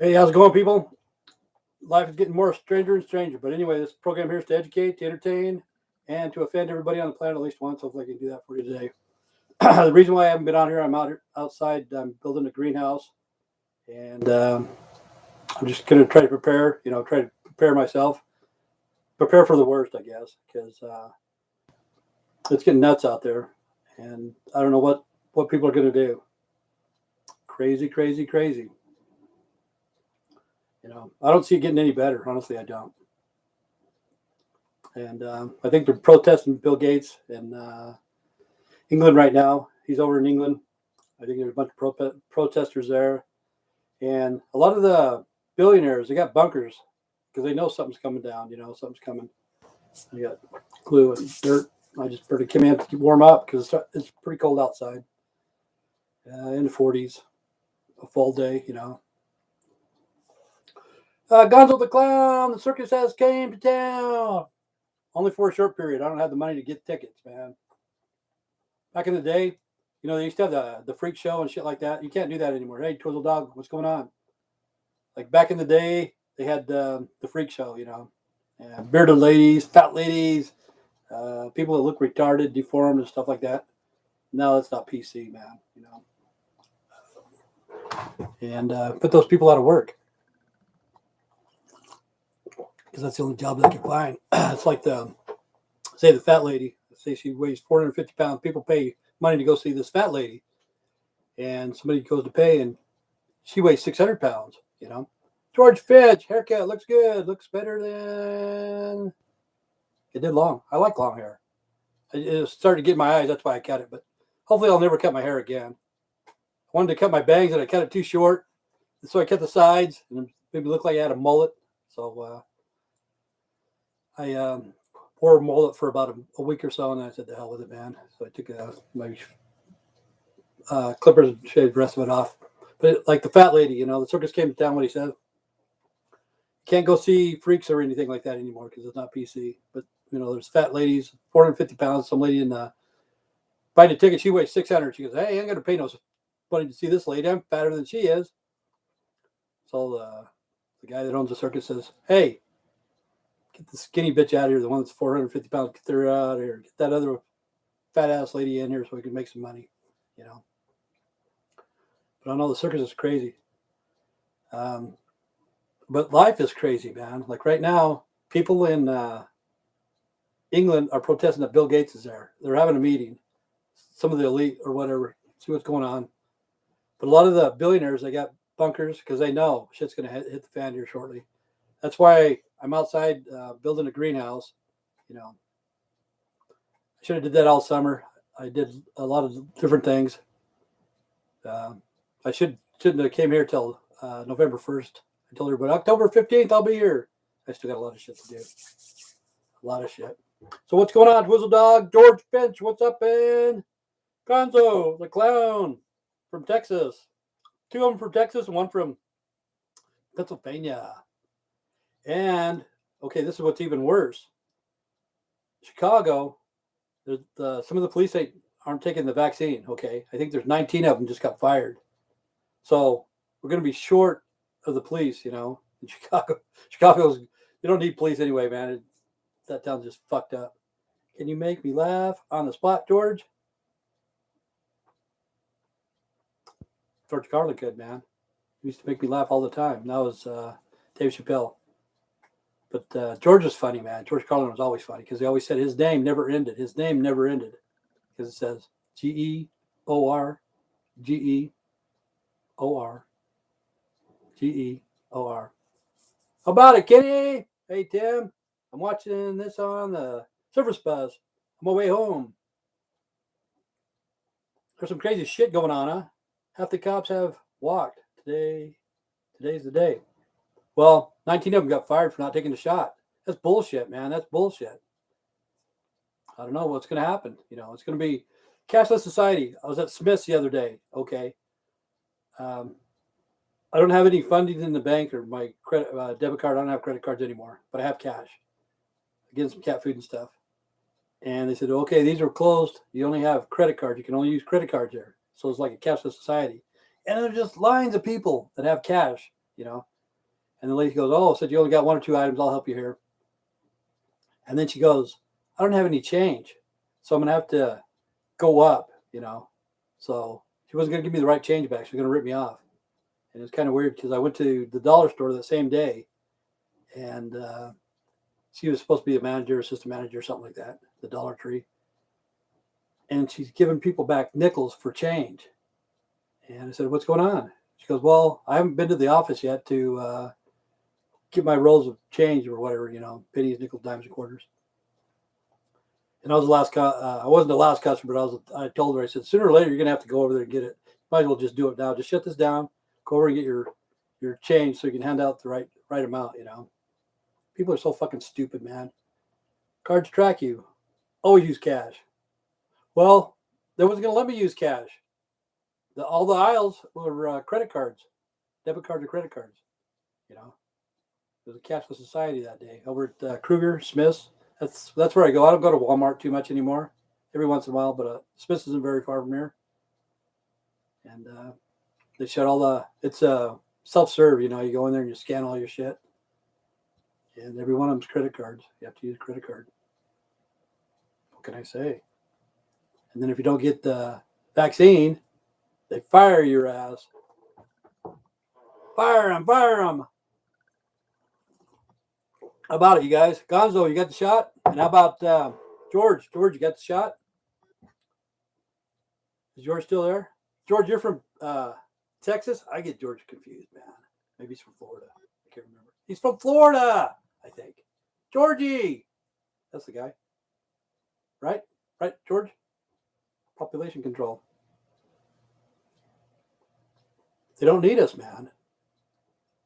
Hey, how's it going, people? Life is getting more stranger and stranger. But anyway, this program here is to educate, to entertain, and to offend everybody on the planet at least once. Hopefully, I can do that for you today. The reason why I haven't been on here, I'm outside. I'm building a greenhouse, and I'm just going to try to prepare. Try to prepare myself, prepare for the worst, I guess, because it's getting nuts out there, and I don't know what people are going to do. Crazy, crazy, crazy. I don't see it getting any better. Honestly, I don't. And I think they're protesting Bill Gates in England right now. He's over in England. I think there's a bunch of protesters there. And a lot of the billionaires, they got bunkers because they know something's coming down. Something's coming. I got glue and dirt. I just pretty came in to warm up because it's pretty cold outside. In the 40s, a fall day, Gonzo the Clown, the circus has came to town. Only for a short period. I don't have the money to get tickets, man. Back in the day, they used to have the freak show and shit like that. You can't do that anymore. Hey, Twizzle Dog, what's going on? Like back in the day, they had the freak show, bearded ladies, fat ladies, people that look retarded, deformed, and stuff like that. No, it's not PC, man. And put those people out of work because that's the only job they can find. It's like the fat lady. Say she weighs 450 pounds. People pay money to go see this fat lady, and somebody goes to pay, and she weighs 600 pounds. George Finch haircut looks good. Looks better than it did long. I like long hair. It started to get in my eyes. That's why I cut it. But hopefully, I'll never cut my hair again. I wanted to cut my bangs, and I cut it too short, so I cut the sides, and maybe look like I had a mullet. So I wore a mullet for about a week or so, and I said, "The hell with it, man." So I took my clippers and shaved the rest of it off. But like the fat lady, the circus came to town. What he said, can't go see freaks or anything like that anymore because it's not PC. But there's fat ladies, 450 pounds. Some lady buying a ticket, she weighs 600. She goes, "Hey, I ain't gonna pay no money to see this lady. I'm fatter than she is." So the guy that owns the circus says, "Hey, get the skinny bitch out of here. The one that's 450 pounds, get her out of here. Get that other fat ass lady in here so we can make some money." But I know the circus is crazy. But life is crazy, man. Like right now, people in England are protesting that Bill Gates is there. They're having a meeting. Some of the elite or whatever, see what's going on. But a lot of the billionaires, they got bunkers because they know shit's going to hit the fan here shortly. That's why I'm outside building a greenhouse. I should have did that all summer. I did a lot of different things. I shouldn't have came here till November 1st. I told everybody October 15th I'll be here. I still got a lot of shit to do. A lot of shit. So what's going on, Twizzle Dog? George Finch, what's up, man? Gonzo, the Clown from Texas. 2 of them from Texas and 1 from Pennsylvania. And, okay, this is what's even worse. Chicago, some of the police aren't taking the vaccine, okay? I think there's 19 of them just got fired. So we're going to be short of the police, in Chicago. Chicago's, you don't need police anyway, man. That town's just fucked up. Can you make me laugh on the spot, George? George Carlin could, man. He used to make me laugh all the time. Now it's Dave Chappelle. But George was funny, man. George Carlin was always funny because he always said his name never ended. His name never ended because it says Geor, Geor, Geor. How about it, Kenny? Hey, Tim. I'm watching this on the Surface Bus. I'm on my way home. There's some crazy shit going on, huh? Half the cops have walked today. Today's the day. Well, 19 of them got fired for not taking the shot. That's bullshit, man. That's bullshit. I don't know what's going to happen. It's going to be Cashless Society. I was at Smith's the other day. Okay. I don't have any funding in the bank or my credit debit card. I don't have credit cards anymore, but I have cash. I get some cat food and stuff. And they said, okay, these are closed. You only have credit cards. You can only use credit cards there. So it's like a cashless society. And there's just lines of people that have cash, And the lady goes, "Oh, said you only got 1 or 2 items. I'll help you here." And then she goes, "I don't have any change, so I'm gonna have to go up, you know." So she wasn't gonna give me the right change back. She was gonna rip me off. And it's kind of weird because I went to the dollar store that same day, and she was supposed to be a manager, assistant manager, something like that, the Dollar Tree. And she's giving people back nickels for change. And I said, "What's going on?" She goes, "Well, I haven't been to the office yet to get my rolls of change or whatever, pennies, nickels, dimes, and quarters." And I was the last. I wasn't the last customer, but I told her, I said, "Sooner or later, you're gonna have to go over there and get it. Might as well just do it now. Just shut this down. Go over and get your change so you can hand out the right amount." People are so fucking stupid, man. Cards track you. Always use cash. Well, they wasn't gonna let me use cash. All the aisles were credit cards, debit cards or credit cards. It was a cashless society that day over at Kruger Smith's. That's where I go. I don't go to Walmart too much anymore. Every once in a while, but Smith's isn't very far from here. And they shut all it's self-serve. You go in there and you scan all your shit. And every one of them's credit cards. You have to use a credit card. What can I say? And then if you don't get the vaccine, they fire your ass. Fire them, fire them. How about it, you guys? Gonzo, you got the shot? And how about George? George, you got the shot? Is George still there? George, you're from Texas? I get George confused, man. Maybe he's from Florida. I can't remember. He's from Florida, I think. Georgie. That's the guy. Right? Right, George? Population control. They don't need us, man.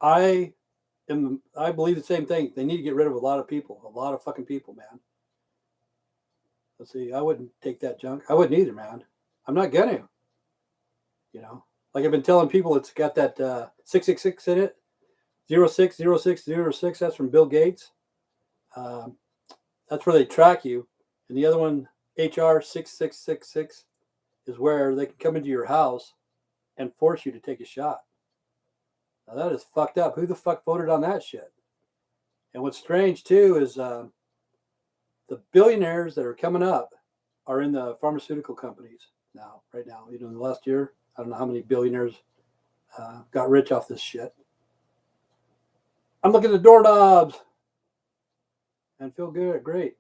I believe the same thing. They need to get rid of a lot of fucking people, man. Let's see. I wouldn't take that junk. I wouldn't either, man. I'm not gonna. Like I've been telling people, it's got that 666 in it, 060606. That's from Bill Gates. That's where they track you, and the other one, HR 6666, is where they can come into your house and force you to take a shot. Now that is fucked up. Who the fuck voted on that shit? And what's strange too is the billionaires that are coming up are in the pharmaceutical companies now, right now. In the last year, I don't know how many billionaires got rich off this shit. I'm looking at doorknobs and feel good, great.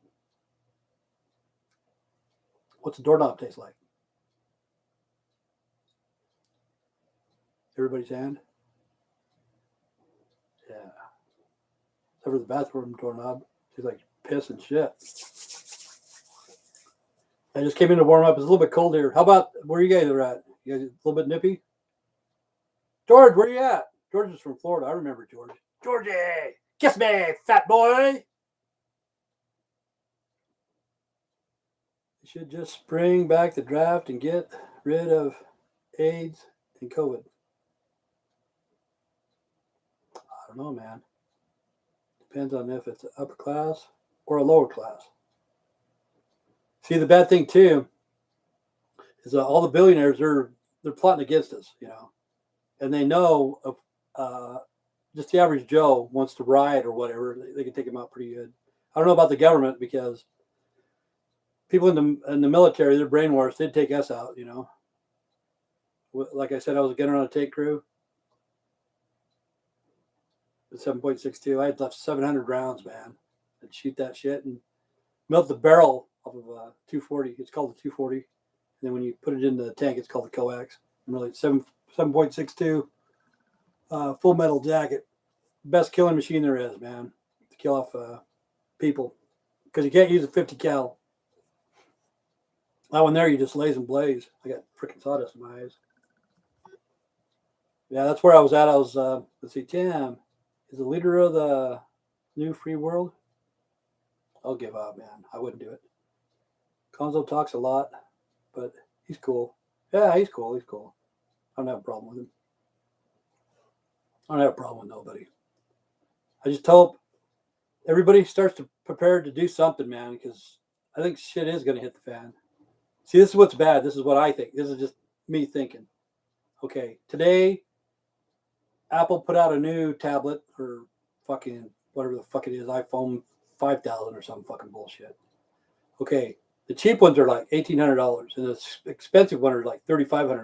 What's a doorknob taste like? Everybody's hand? Yeah. Except for the bathroom doorknob. Tastes like piss and shit. I just came in to warm up. It's a little bit cold here. How about where you guys are at? You guys a little bit nippy? George, where you at? George is from Florida. I remember George. Georgie, kiss me, fat boy. You should just bring back the draft and get rid of AIDS and COVID. I don't know, man. Depends on if it's an upper class or a lower class. See, the bad thing too is all the billionaires they're plotting against us, and they know just the average Joe wants to riot or whatever. They can take him out pretty good. I don't know about the government because people in the military, they're brainwashed. They'd take us out, Like I said, I was a gunner on a tank crew. With 7.62, I had left 700 rounds, man. I'd shoot that shit and melt the barrel off of a 240. It's called the 240. And then when you put it in the tank, it's called the coax. And really, 7.62 full metal jacket. Best killing machine there is, man, to kill off people. Because you can't use a 50 cal. That one there, you just lays and blaze. I got freaking sawdust in my eyes. Yeah, that's where I was at. I was, let's see, Tim is the leader of the new free world. I'll give up, man. I wouldn't do it. Conzo talks a lot, but he's cool. Yeah, he's cool. He's cool. I don't have a problem with him. I don't have a problem with nobody. I just hope everybody starts to prepare to do something, man, because I think shit is going to hit the fan. See, this is what's bad. This is what I think. This is just me thinking. Okay, today, Apple put out a new tablet or fucking whatever the fuck it is, iPhone 5,000 or some fucking bullshit. Okay, the cheap ones are like $1,800, and the expensive ones are like $3,500. I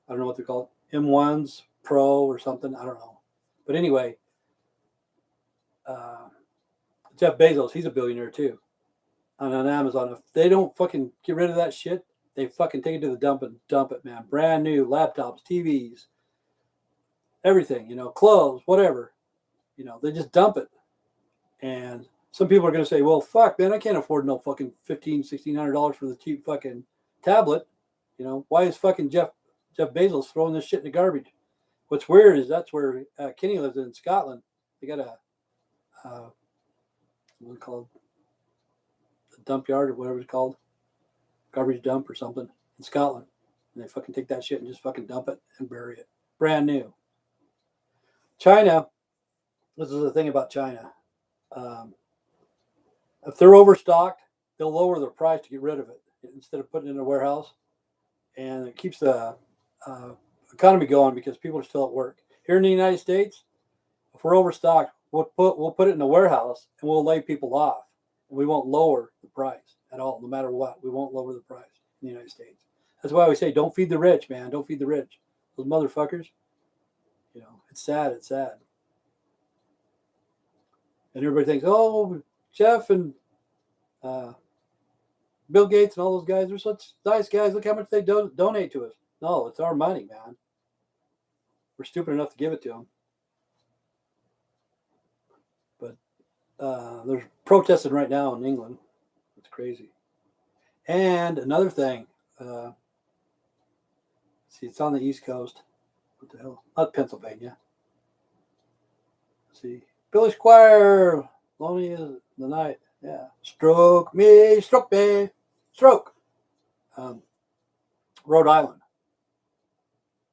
don't know what they're called, M1s Pro or something. I don't know, but anyway, Jeff Bezos, he's a billionaire too. And on Amazon, if they don't fucking get rid of that shit, they fucking take it to the dump and dump it, man. Brand new laptops, TVs, everything, clothes, whatever. They just dump it. And some people are going to say, well, fuck, man, I can't afford no fucking $1,500, $1,600 for the cheap fucking tablet. Why is fucking Jeff Bezos throwing this shit in the garbage? What's weird is that's where Kenny lives in Scotland. They got a, what's it called? A dump yard or whatever it's called. Garbage dump or something in Scotland. And they fucking take that shit and just fucking dump it and bury it. Brand new. China, this is the thing about China. If they're overstocked, they'll lower their price to get rid of it instead of putting it in a warehouse. And it keeps the economy going because people are still at work. Here in the United States, if we're overstocked, we'll put it in a warehouse and we'll lay people off. And we won't lower the price at all, no matter what. We won't lower the price in the United States. That's why we say, don't feed the rich, man. Don't feed the rich. Those motherfuckers, it's sad. It's sad. And everybody thinks, oh, Jeff and Bill Gates and all those guys are such nice guys. Look how much they donate to us. No, it's our money, man. We're stupid enough to give it to them. But there's protesting right now in England. It's crazy. And another thing, see, it's on the East Coast. What the hell? Not Pennsylvania. Let's see, Billy Squire, lonely as the night. Yeah, stroke me, stroke. Rhode Island.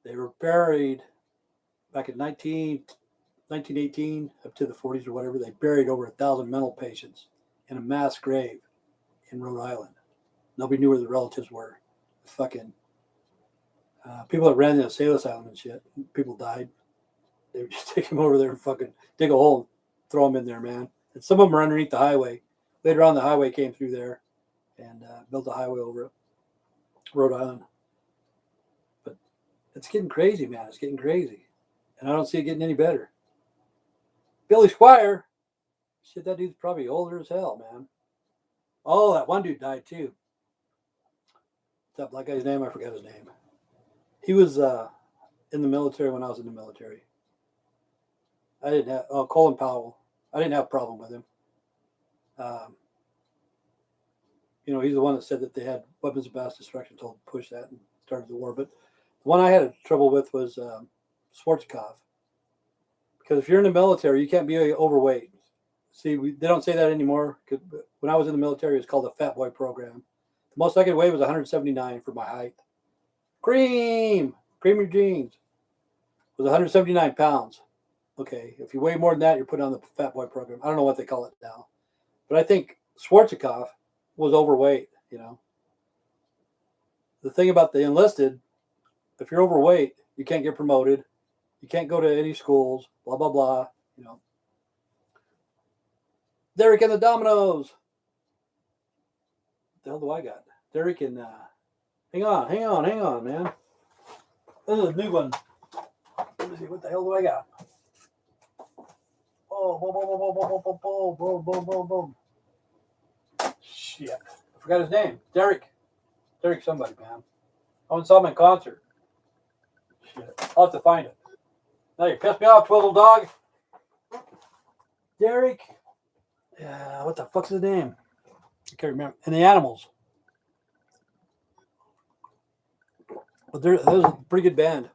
They were buried back in 1918 up to the 40s or whatever. They buried over 1,000 mental patients in a mass grave in Rhode Island. Nobody knew where the relatives were. Fucking people that ran the insane asylum and shit. People died. They would just take them over there and fucking dig a hole and throw them in there, man. And some of them are underneath the highway. Later on, the highway came through there and built a highway over it. Rhode Island. But it's getting crazy, man. It's getting crazy. And I don't see it getting any better. Billy Squire, shit, that dude's probably older as hell, man. Oh, that one dude died too. What's that black guy's name? I forgot his name. He was in the military when I was in the military. I didn't have, Colin Powell. I didn't have a problem with him. He's the one that said that they had weapons of mass destruction, told to push that and started the war. But the one I had trouble with was Schwarzkopf. Because if you're in the military, you can't be overweight. See, they don't say that anymore. When I was in the military, it was called the Fat Boy Program. The most I could weigh was 179 for my height. Cream your jeans. It was 179 pounds. Okay, if you weigh more than that, you're put on the Fat Boy Program. I don't know what they call it now. But I think Schwarzkopf was overweight, The thing about the enlisted, if you're overweight, you can't get promoted. You can't go to any schools, blah, blah, blah, Derek and the Dominoes. What the hell do I got? Derek and, hang on, man. This is a new one. Let me see, what the hell do I got? Oh, boom. Shit. I forgot his name. Derek somebody, man. I went and saw him in concert. Shit. I'll have to find it. Now you pissed me off, twiddle dog. Derek. Yeah, what the fuck's his name? I can't remember. And the Animals. But that was a pretty good band.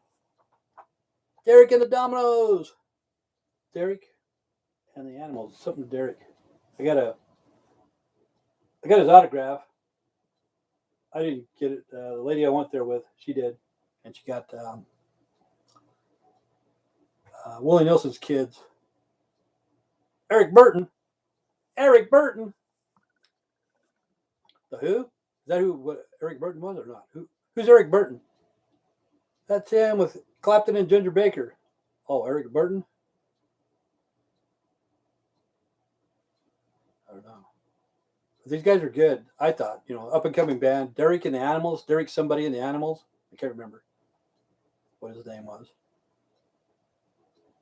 Derek and the Dominoes. Derek and the Animals. Something to Derek. I got his autograph. I didn't get it. The lady I went there with, she did. And she got Willie Nelson's kids. Eric Burton. The who? Is that what Eric Burton was or not? Who's Eric Burton? That's him with Clapton and Ginger Baker. Oh, Eric Burton. I don't know. But these guys are good. I thought, up and coming band. Derek and the Animals. Derek somebody in the Animals. I can't remember what his name was.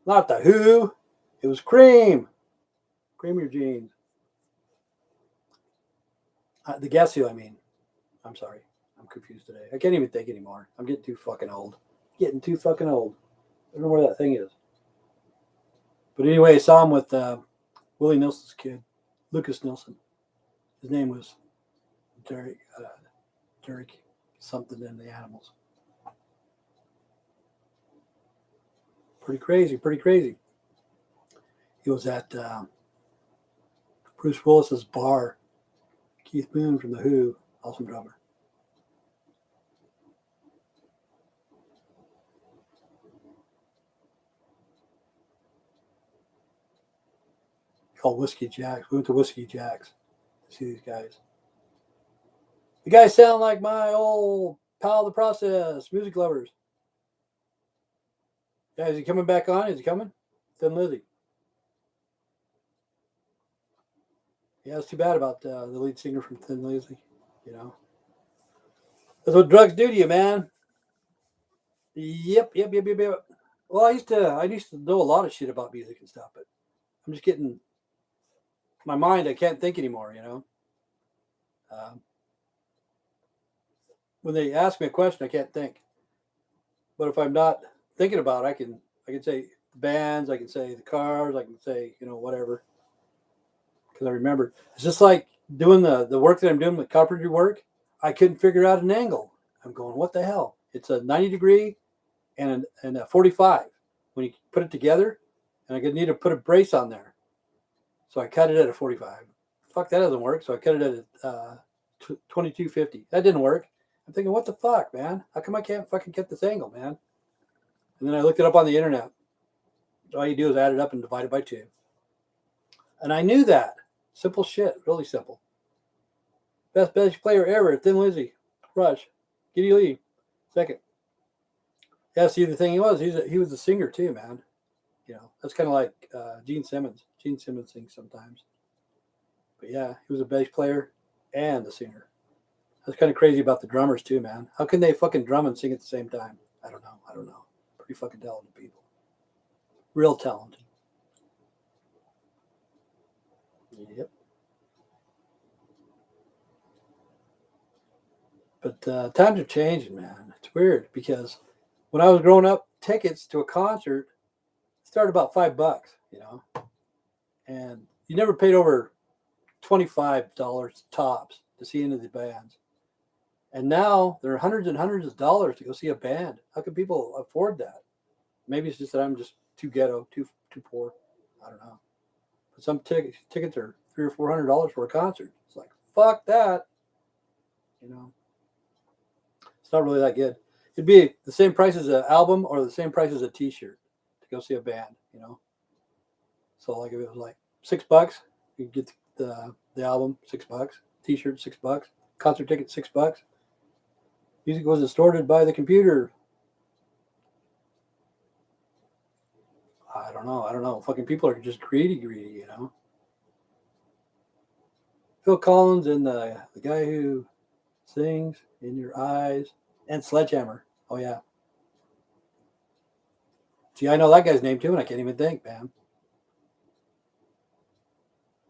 Not the Who. It was Cream. Cream your jeans. The Guess Who, I mean. I'm sorry. I'm confused today. I can't even think anymore. I'm getting too fucking old. Getting too fucking old. I don't know where that thing is. But anyway, I saw him with Willie Nelson's kid, Lucas Nelson. His name was Derek something in the Animals. Pretty crazy. He was at Bruce Willis's bar. Keith Moon from The Who, awesome drummer. Called Whiskey Jacks. We went to Whiskey Jacks to see these guys. The guys sound like my old pal, The Process, Music Lovers. Yeah, is he coming back on? Is he coming? Thin Lizzy. Yeah, it's too bad about the lead singer from Thin Lizzy. That's what drugs do to you, man. Yep. Well, I used to know a lot of shit about music and stuff, but I'm just getting my mind. I can't think anymore. When they ask me a question, I can't think. But if I'm not thinking about it, I can say the bands, I can say the cars, I can say whatever, because I remember. It's just like doing the work that I'm doing with carpentry work. I couldn't figure out an angle. I'm going, what the hell? It's a 90 degree and a 45 when you put it together, and I need to put a brace on there. So I cut it at a 45. Fuck, that doesn't work. So I cut it at 2250. That didn't work. I'm thinking, what the fuck, man? How come I can't fucking get this angle, man? And then I looked it up on the internet. All you do is add it up and divide it by 2. And I knew that. Simple shit. Really simple. Best bass player ever, Thin Lizzy. Rush. Geddy Lee. Second. Yeah, see, the thing he was a singer too, man. That's kind of like Gene Simmons. Gene Simmons sings sometimes. But yeah, he was a bass player and a singer. That's kind of crazy about the drummers too, man. How can they fucking drum and sing at the same time? I don't know. Pretty fucking talented people. Real talented. Yep. But times are changing, man. It's weird because when I was growing up, tickets to a concert started about $5, and you never paid over $25 tops to see any of the bands. And now there are hundreds and hundreds of dollars to go see a band. How can people afford that? Maybe it's just that I'm just too ghetto, too poor. I don't know. But some tickets are $300 or $400 for a concert. It's like, fuck that. It's not really that good. It'd be the same price as an album or the same price as a T-shirt to go see a band. So like if it was like $6, you get the album $6, T-shirt $6, concert ticket $6. Music was distorted by the computer. I don't know. Fucking people are just greedy. Phil Collins and the guy who sings In Your Eyes and Sledgehammer. Oh yeah. See, I know that guy's name too, and I can't even think, man.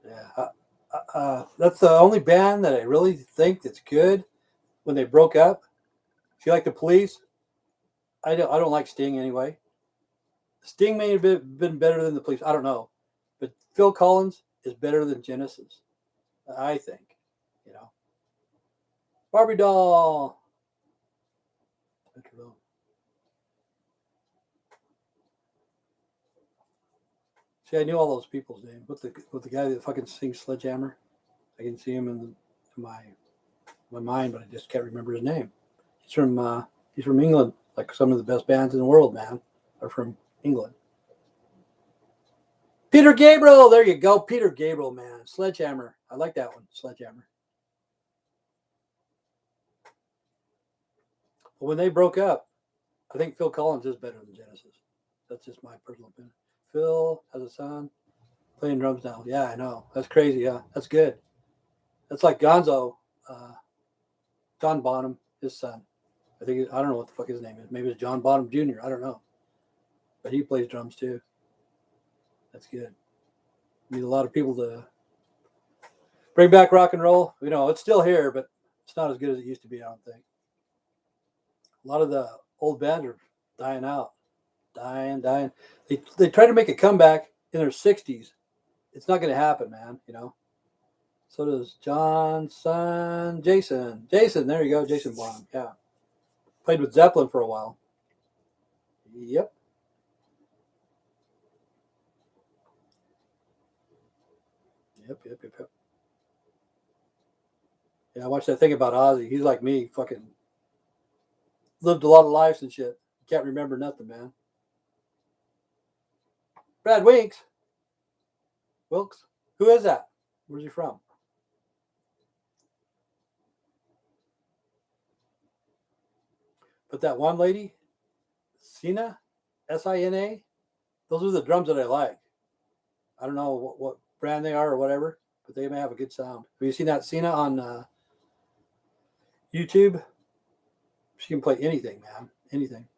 Yeah. That's the only band that I really think that's good when they broke up. If you like the Police, I don't like Sting anyway. Sting may have been better than the Police. I don't know. But Phil Collins is better than Genesis, I think. Barbie doll. See, I knew all those people's names. With the guy that fucking sings Sledgehammer, I can see him in my mind, but I just can't remember his name. He's from England. Like some of the best bands in the world, man, are from England. Peter Gabriel, there you go. Peter Gabriel, man. Sledgehammer. I like that one, Sledgehammer. But when they broke up, I think Phil Collins is better than Genesis. That's just my personal opinion. Phil has a son playing drums now. Yeah, I know. That's crazy. Yeah, that's good. That's like Gonzo, John Bonham, his son. I don't know what the fuck his name is. Maybe it's John Bonham Jr. I don't know. But he plays drums too. That's good. Need a lot of people to bring back rock and roll. You know, it's still here, but it's not as good as it used to be, I don't think. A lot of the old bands are dying out. Dying. They try to make a comeback in their 60s. It's not going to happen, man, you know. So does John's son, Jason. Jason, there you go, Jason Bonham. Yeah. Played with Zeppelin for a while. Yep. Yep. Yeah, I watched that thing about Ozzy. He's like me, fucking lived a lot of lives and shit. Can't remember nothing, man. Brad Winks. Wilkes. Who is that? Where's he from? But that one lady, Sina, Sina, those are the drums that I like. I don't know what brand they are or whatever, but they may have a good sound. Have you seen that Sina on YouTube? She can play anything, man. Anything.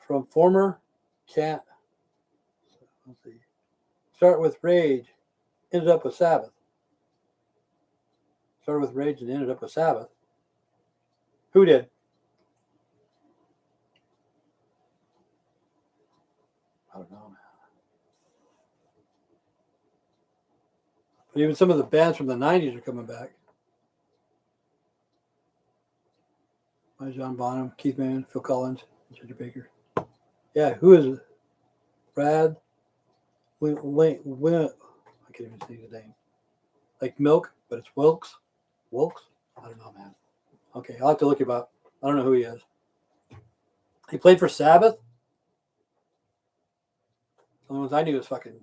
From former can't. Let's see. Start with Rage, ended up with Sabbath. Started with Rage and ended up with Sabbath. Who did? I don't know, man. But even some of the bands from the 90s are coming back. My John Bonham, Keith Moon, Phil Collins, Ginger Baker. Yeah, who is it? Brad? I can't even say his name. Like Milk, but it's Wilkes. Wilkes? I don't know, man. Okay, I'll have to look him up. I don't know who he is. He played for Sabbath. The only ones I knew was fucking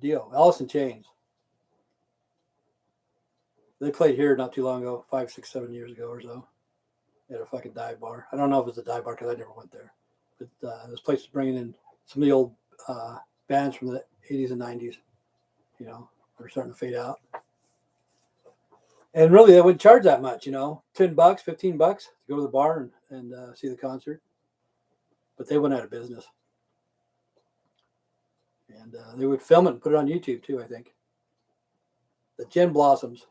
Dio. Alice in Chains. They played here not too long ago, 5, 6, 7 years ago or so. They had a fucking dive bar. I don't know if it's a dive bar because I never went there. But this place is bringing in some of the old bands from the 80s and 90s. You know, they're starting to fade out. And really, they wouldn't charge that much, you know, $10, $15 to go to the bar and see the concert. But they went out of business. And they would film it and put it on YouTube too, I think. The Gin Blossoms.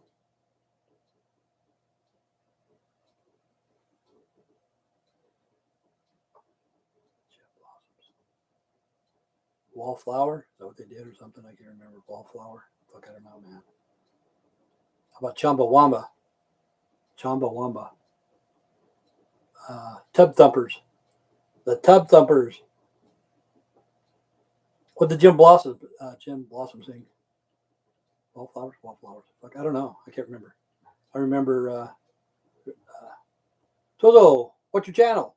Wallflower? Is that what they did or something? I can't remember. Wallflower? Fuck, I don't know, man. How about Chumbawamba? Chumbawamba. Tub Thumpers. The Tub Thumpers. What did Jim Blossom sing? Wallflowers? Wallflowers. Fuck, I don't know. I can't remember. I remember Toto, what's your channel?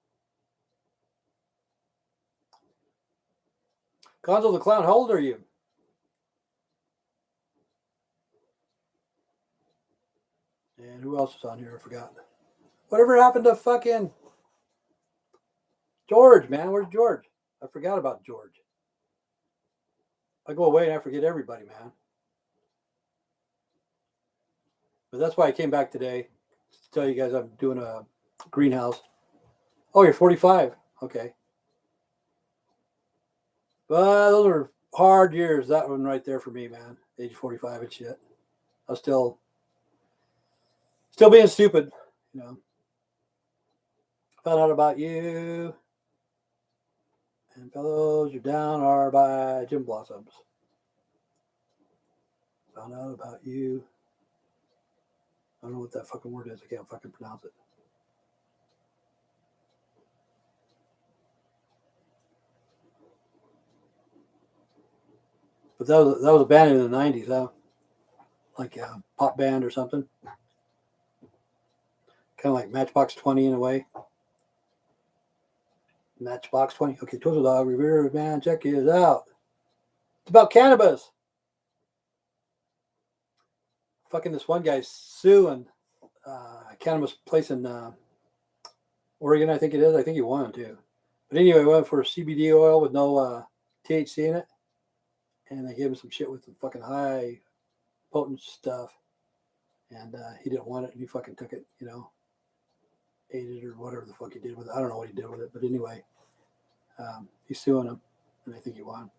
Gonzo the Clown, how old are you? And who else is on here? I forgot. Whatever happened to fucking George, man? Where's George? I forgot about George. I go away and I forget everybody, man. But that's why I came back today to tell you guys I'm doing a greenhouse. Oh, you're 45. Okay. But those are hard years. That one right there for me, man. Age 45 and shit. I was still being stupid, you know. Found out about you. And fellows, you're down are by Jim Blossoms. Found out about you. I don't know what that fucking word is. I can't fucking pronounce it. But that was a band in the 90s, huh? Like a pop band or something. Kind of like Matchbox 20 in a way. Matchbox 20. Okay, Total Dog Revere, man, check it out. It's about cannabis. Fucking this one guy suing. I cannabis place in Oregon, I think it is. I think he won too. But anyway, we went for CBD oil with no THC in it, and they gave him some shit with some fucking high potent stuff, and he didn't want it, and he fucking took it, ate it or whatever the fuck he did with it. I don't know what he did with it, but anyway, he's suing him, and I think he won.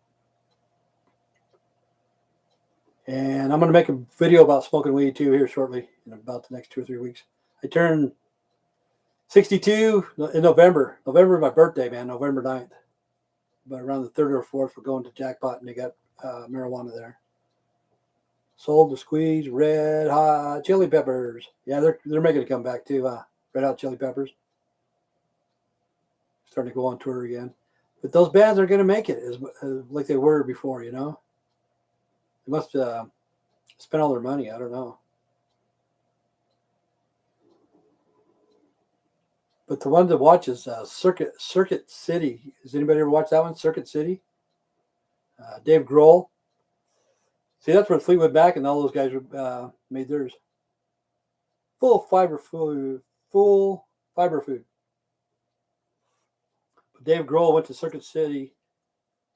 And I'm going to make a video about smoking weed too here shortly, in about the next 2 or 3 weeks. I turn 62 in November. November is my birthday, man, November 9th. But around the 3rd or 4th, we're going to Jackpot, and they got marijuana there. Sold to squeeze red hot chili peppers. Yeah, they're making a comeback too. Red hot chili peppers. Starting to go on tour again. But those bands are going to make it as like they were before, They must spend all their money. I don't know. But the one to watch is Circuit City. Has anybody ever watched that one? Circuit City? Dave Grohl. See, that's where Fleetwood Mac and all those guys made theirs. Full fiber food. But Dave Grohl went to Circuit City,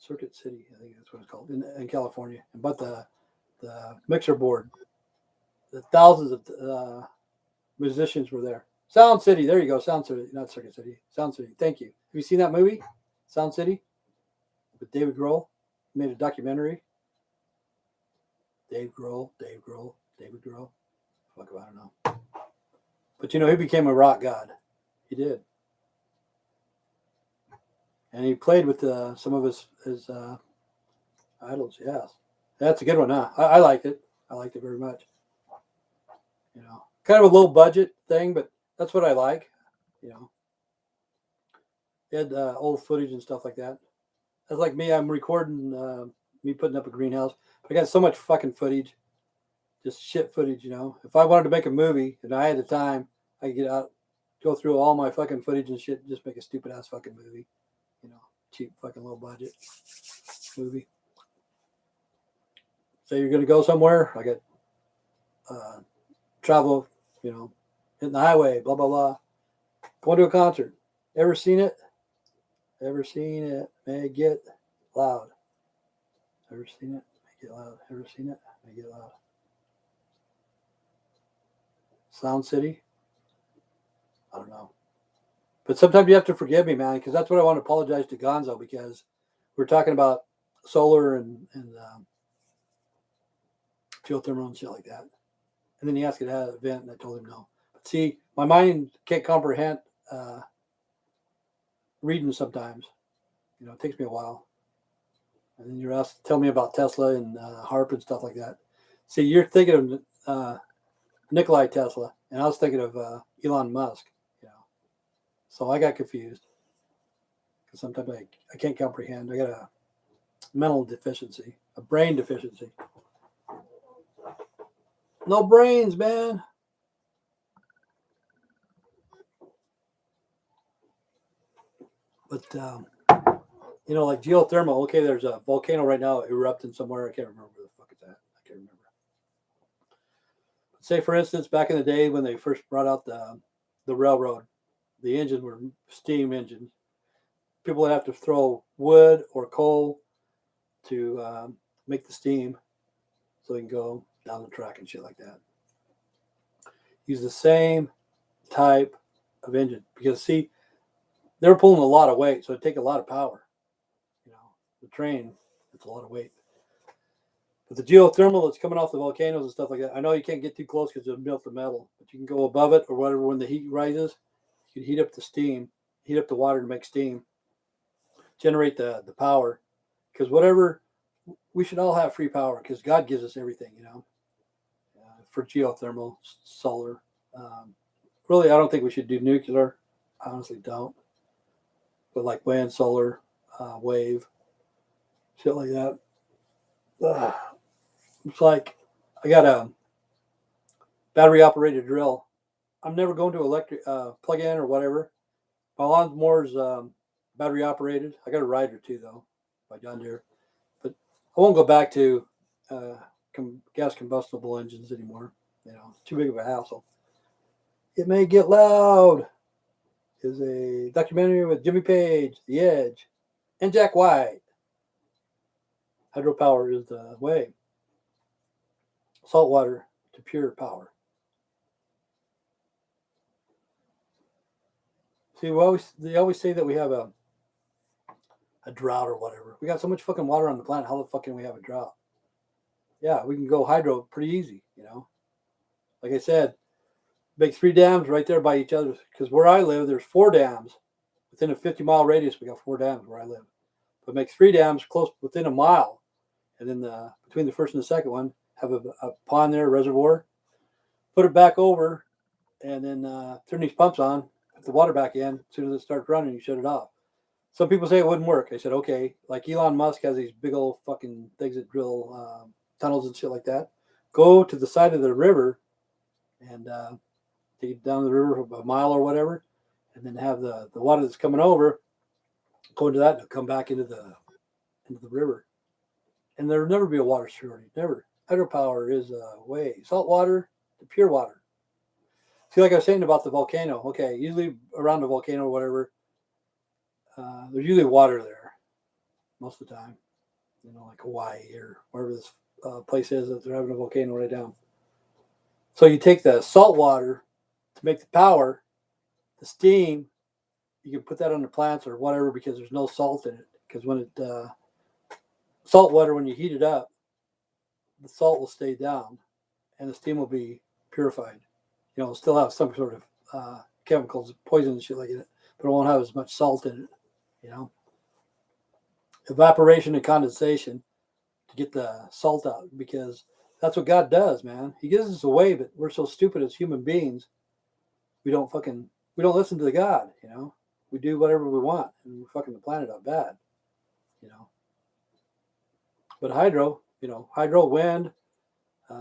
I think that's what it's called, in California, and bought the mixer board. The thousands of musicians were there. Sound City, there you go. Sound City, not Circuit City. Sound City. Thank you. Have you seen that movie, Sound City, with David Grohl? He made a documentary. David Grohl. Fuck, I don't know. But he became a rock god. He did. And he played with some of his idols. Yes, that's a good one. Huh? I liked it. I liked it very much. Kind of a low budget thing, but that's what I like. They had old footage and stuff like that. That's like me. I'm recording me putting up a greenhouse. But I got so much fucking footage, just shit footage. If I wanted to make a movie and I had the time, I could get out, go through all my fucking footage and shit, and just make a stupid ass fucking movie. Cheap fucking low budget movie. Say you're gonna go somewhere, I got travel, hitting the highway, blah blah blah. Going to a concert. Ever seen it? Make it loud. Ever seen it? Make it loud. Ever seen it? Make it loud. Sound City? I don't know. But sometimes you have to forgive me, man, because that's what I want to apologize to Gonzo, because we're talking about solar and geothermal and shit like that. And then he asked me to have an event, and I told him no. But see, my mind can't comprehend reading sometimes. It takes me a while. And then you're asked to tell me about Tesla and HARP and stuff like that. See, you're thinking of Nikolai Tesla, and I was thinking of Elon Musk. So I got confused because sometimes I can't comprehend. I got a mental deficiency, a brain deficiency. No brains, man. But, like geothermal, okay, there's a volcano right now erupting somewhere. I can't remember where the fuck it's at. I can't remember. But say, for instance, back in the day when they first brought out the railroad, the engines were steam engines. People would have to throw wood or coal to make the steam so they can go down the track and shit like that. Use the same type of engine because, see, they were pulling a lot of weight, so it'd take a lot of power. The train, it's a lot of weight. But the geothermal that's coming off the volcanoes and stuff like that, I know you can't get too close because it'll melt the metal, but you can go above it or whatever. When the heat rises, you can heat up the steam, heat up the water to make steam, generate the power. Because whatever, we should all have free power because God gives us everything, for geothermal, solar. Really, I don't think we should do nuclear. I honestly don't. But like wind, solar, wave, shit like that. It's like I got a battery operated drill. I'm never going to electric plug in or whatever. My lawnmower's battery operated. I got a rider too though by John Deere, but I won't go back to gas combustible engines anymore. It's too big of a hassle. It May Get Loud is a documentary with Jimmy Page, The Edge, and Jack White. Hydropower is the way. Saltwater to pure power. See, they always say that we have a drought or whatever. We got so much fucking water on the planet. How the fuck can we have a drought? Yeah, we can go hydro pretty easy, you know. Like I said, make 3 dams right there by each other. Because where I live, there's 4 dams. Within a 50-mile radius, we got 4 dams where I live. But make 3 dams close within a mile. And then between the first and the second one, have a pond there, a reservoir. Put it back over, and then turn these pumps on, put the water back in. As soon as it starts running, you shut it off. Some people say it wouldn't work. I said, okay. Like Elon Musk has these big old fucking things that drill tunnels and shit like that. Go to the side of the river and take it down the river a mile or whatever, and then have the water that's coming over go into that and come back into the river. And there'll never be a water shortage. Never. Hydropower is a way. Salt water to pure water. See, like I was saying about the volcano. Okay, usually around the volcano or whatever, there's usually water there most of the time. You know, like Hawaii or wherever this place is that they're having a volcano right down. So you take the salt water to make the power, the steam. You can put that on the plants or whatever because there's no salt in it. Because when salt water, when you heat it up, the salt will stay down and the steam will be purified. You know, it'll still have some sort of chemicals, poison and shit like that, but it won't have as much salt in it, you know. Evaporation and condensation to get the salt out because that's what God does, man. He gives us away, but we're so stupid as human beings. We don't listen to the God, you know. We do whatever we want and we're fucking the planet up bad, you know. But hydro, wind,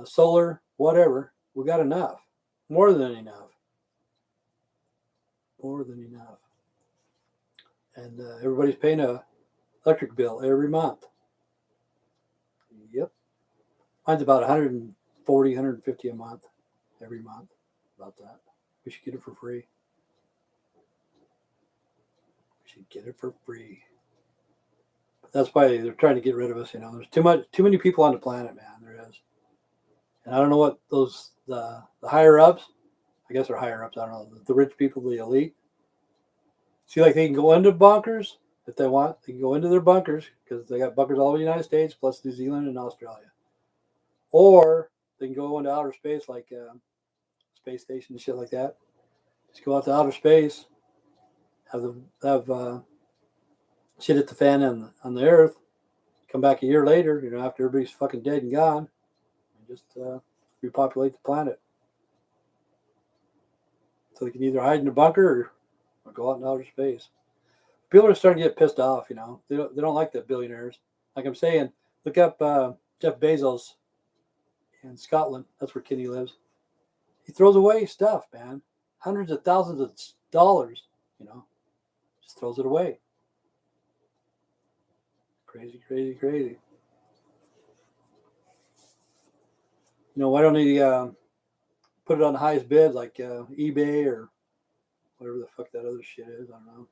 solar, whatever, we got enough. More than enough. More than enough. And everybody's paying a electric bill every month. Yep. Mine's about 140, 150 a month. Every month. About that. We should get it for free. We should get it for free. But that's why they're trying to get rid of us, you know. There's too many people on the planet, man. There is. And I don't know what the higher ups, I guess they're higher ups, I don't know, the rich people, the elite. See, like they can go into bunkers if they want. They can go into their bunkers because they got bunkers all over the United States, plus New Zealand and Australia. Or they can go into outer space like space station and shit like that. Just go out to outer space, have shit at the fan on the Earth, come back a year later, you know, after everybody's fucking dead and gone, and just repopulate the planet. So they can either hide in a bunker or go out in outer space. People are starting to get pissed off, you know. They don't like the billionaires. Like I'm saying, look up Jeff Bezos in Scotland. That's where Kenny lives. He throws away stuff, man. Hundreds of thousands of dollars, you know. Just throws it away. Crazy, crazy, crazy. You know, why don't he put it on the highest bid like eBay or whatever the fuck that other shit is? I don't know.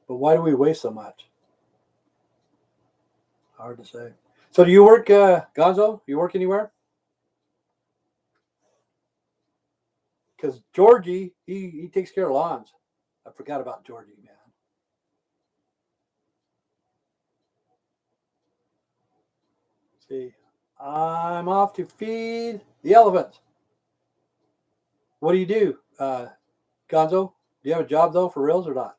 But why do we waste so much? Hard to say. So do you work, Gonzo? You work anywhere? Because Georgie, he takes care of lawns. I forgot about Georgie, man. Let's see, I'm off to feed the elephants. What do you do, Gonzo? Do you have a job though, for reals or not?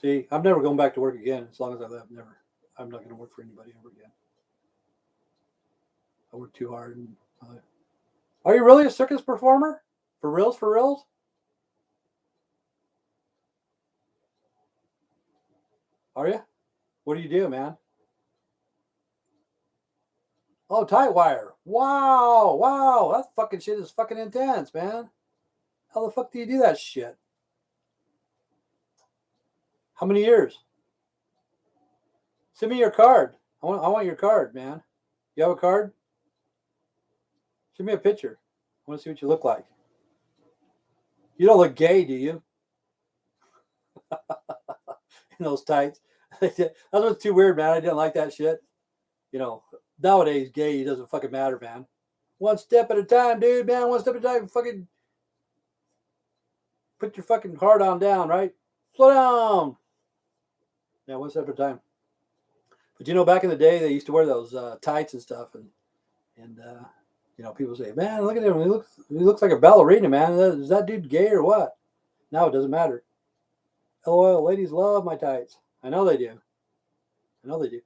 See, I'm never going back to work again as long as I live. Never. I'm not going to work for anybody ever again. I work too hard. Are you really a circus performer? For reals? For reals? Are you? What do you do, man? Oh, tight wire. Wow. Wow. That fucking shit is fucking intense, man. How the fuck do you do that shit? How many years? Send me your card. I want your card, man. You have a card? Send me a picture. want to see what you look like. You don't look gay, do you? In those tights. That was too weird, man. I didn't like that shit. You know, nowadays, gay doesn't fucking matter, man. One step at a time, dude, man. One step at a time. Fucking put your fucking heart on down, right? Slow down. Yeah, one step at a time. But you know, back in the day, they used to wear those tights and stuff, and you know, people say, "Man, look at him. He looks like a ballerina, man. Is that dude gay or what?" Now it doesn't matter. LOL, ladies love my tights. I know they do. I know they do.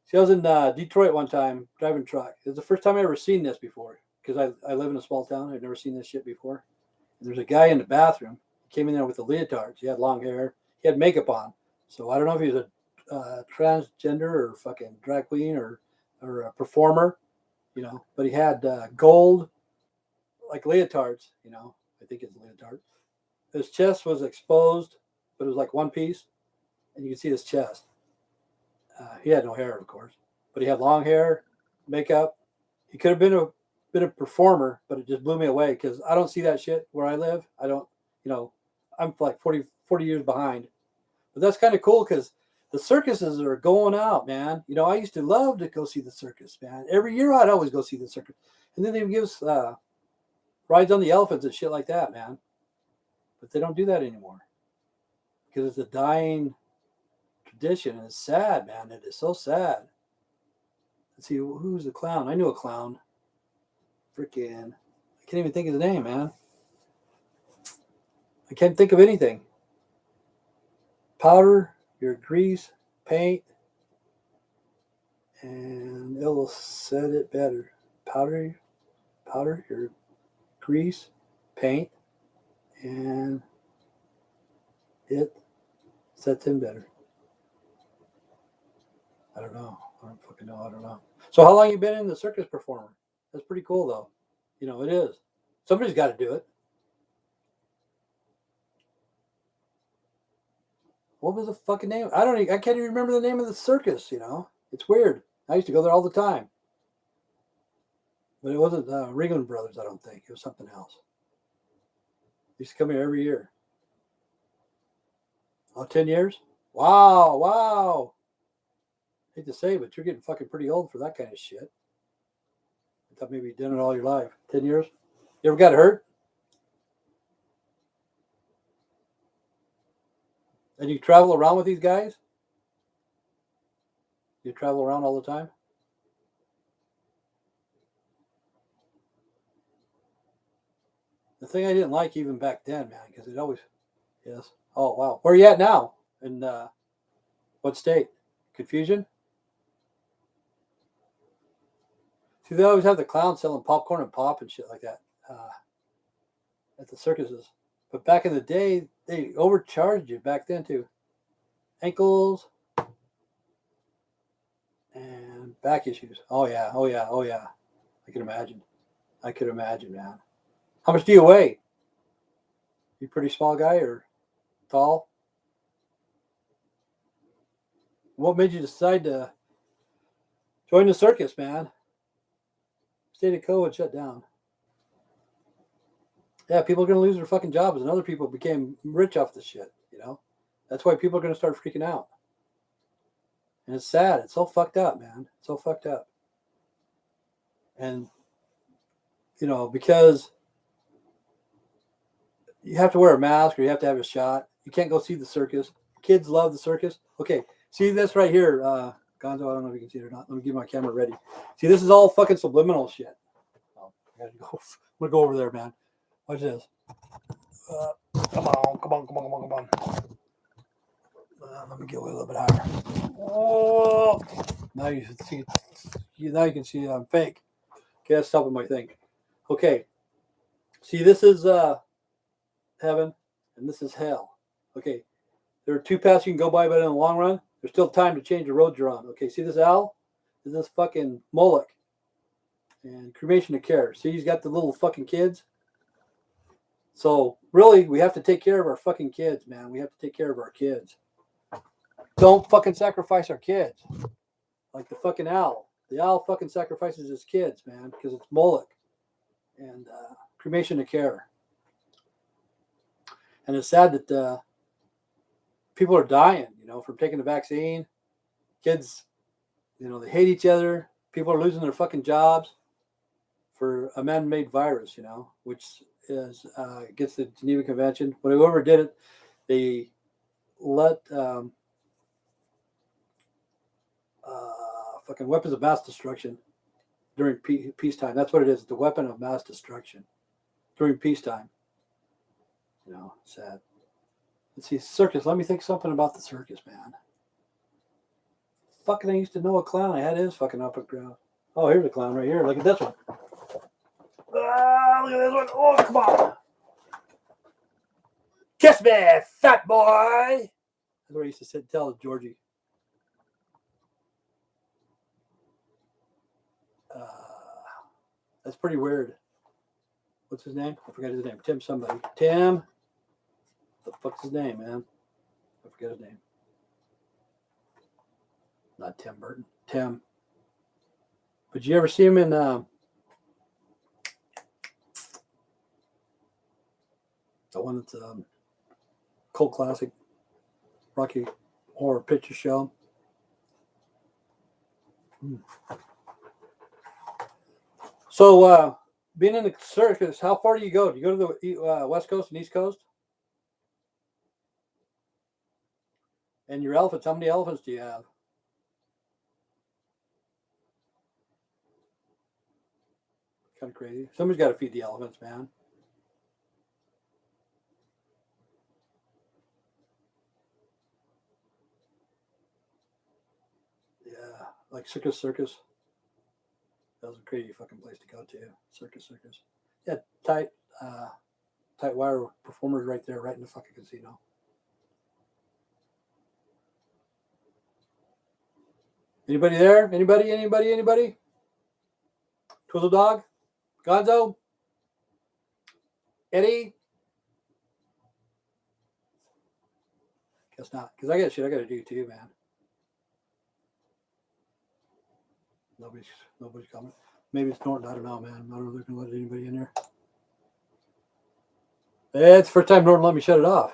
See, I was in Detroit one time driving a truck. It was the first time I ever seen this before because I live in a small town. I've never seen this shit before. And there's a guy in the bathroom. He came in there with the leotards. He had long hair. He had makeup on. So I don't know if he was a transgender or fucking drag queen or a performer, you know. But he had gold, like leotards, you know. I think it's a leotard. His chest was exposed, but it was like one piece, and you can see his chest. He had no hair, of course, but he had long hair, makeup. He could have been a performer, but it just blew me away because I don't see that shit where I live. I don't, you know, I'm like 40 years behind. But that's kind of cool because the circuses are going out, man. You know, I used to love to go see the circus, man. Every year I'd always go see the circus. And then they would give us rides on the elephants and shit like that, man. But they don't do that anymore because it's a dying tradition, and it's sad, man. It is so sad. Let's see, who's the clown? I knew a clown. Freaking, I can't even think of his name, man. I can't think of anything. Powder your grease, paint, and it'll set it better. Powder your grease, paint, and it sets in better. I don't know. I don't fucking know. I don't know. So how long you been in the circus performer? That's pretty cool, though. You know, it is. Somebody's got to do it. What was the fucking name? I can't even remember the name of the circus, you know. It's weird. I used to go there all the time. But it wasn't Ringling Brothers, I don't think. It was something else. They used to come here every year. Oh, 10 years? Wow, wow. Hate to say, but you're getting fucking pretty old for that kind of shit. I thought maybe you'd done it all your life. 10 years? You ever got hurt? And you travel around with these guys? You travel around all the time? The thing I didn't like even back then, man, because it always, yes. Oh, wow. Where are you at now? In what state? Confusion? See, they always have the clowns selling popcorn and pop and shit like that at the circuses. But back in the day, they overcharged you back then too. Ankles and back issues. Oh yeah, oh yeah, oh yeah. I can imagine. I could imagine, man. How much do you weigh? You pretty small guy or tall? What made you decide to join the circus, man? State of COVID shut down. Yeah, people are going to lose their fucking jobs, and other people became rich off this shit, you know? That's why people are going to start freaking out. And it's sad. It's so fucked up, man. It's so fucked up. And, you know, because you have to wear a mask or you have to have a shot. You can't go see the circus. Kids love the circus. Okay, see this right here, Gonzo, I don't know if you can see it or not. Let me get my camera ready. See, this is all fucking subliminal shit. Oh, I gotta go. I'm gonna go over there, man. Watch this. Come on. Let me get a little bit higher. Oh, now you can see. Now you can see I'm fake. Okay, that's stopping my thing. Okay, see, this is heaven, and this is hell. Okay, there are two paths you can go by, but in the long run, there's still time to change the road you're on. Okay, see this owl? This is fucking Moloch. And cremation of care. See, he's got the little fucking kids. So really, we have to take care of our fucking kids, man. We have to take care of our kids. Don't fucking sacrifice our kids. Like the fucking owl. The owl fucking sacrifices his kids, man, because it's Moloch. and cremation to care. And it's sad that people are dying, from taking the vaccine. Kids, they hate each other. People are losing their fucking jobs for a man-made virus, which is against the Geneva Convention. But whoever did it, they let fucking weapons of mass destruction during peacetime. That's what it is. It's a weapon of mass destruction during peacetime. Sad. Let's see, circus. Let me think something about the circus, man. Fucking, I used to know a clown. I had his fucking up at ground. Oh, here's a clown right here. Look at this one. Look at this one. Oh, come on. Kiss me, fat boy. That's where I used to sit and tell Georgie. That's pretty weird. What's his name? I forgot his name. Tim somebody. Tim. What the fuck's his name, man? I forget his name. Not Tim Burton. Tim. But you ever see him in the one that's cult classic Rocky Horror Picture Show? So, being in the circus, how far do you go? Do you go to the West Coast and East Coast? And your elephants, how many elephants do you have? Kind of crazy. Somebody's got to feed the elephants, man. Yeah, like Circus. That was a crazy fucking place to go to. Circus. Yeah, tight wire performers right there, right in the fucking casino. Anybody there? Anybody? Twizzle Dog? Gonzo? Eddie? Guess not, because I got shit I got to do too, man. Nobody's coming. Maybe it's Norton. I don't know, man. I don't know if they're going to let anybody in there. It's the first time Norton let me shut it off.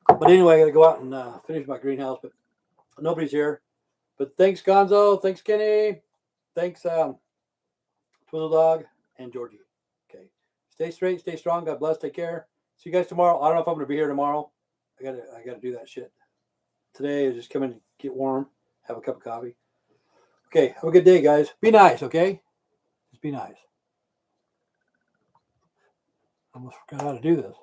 But anyway, I got to go out and finish my greenhouse, but nobody's here. But thanks, Gonzo. Thanks, Kenny. Thanks, Twizzle Dog and Georgie. Okay. Stay straight. Stay strong. God bless. Take care. See you guys tomorrow. I don't know if I'm going to be here tomorrow. I gotta do that shit. Today is just come in, get warm, have a cup of coffee. Okay. Have a good day, guys. Be nice, okay? Just be nice. I almost forgot how to do this.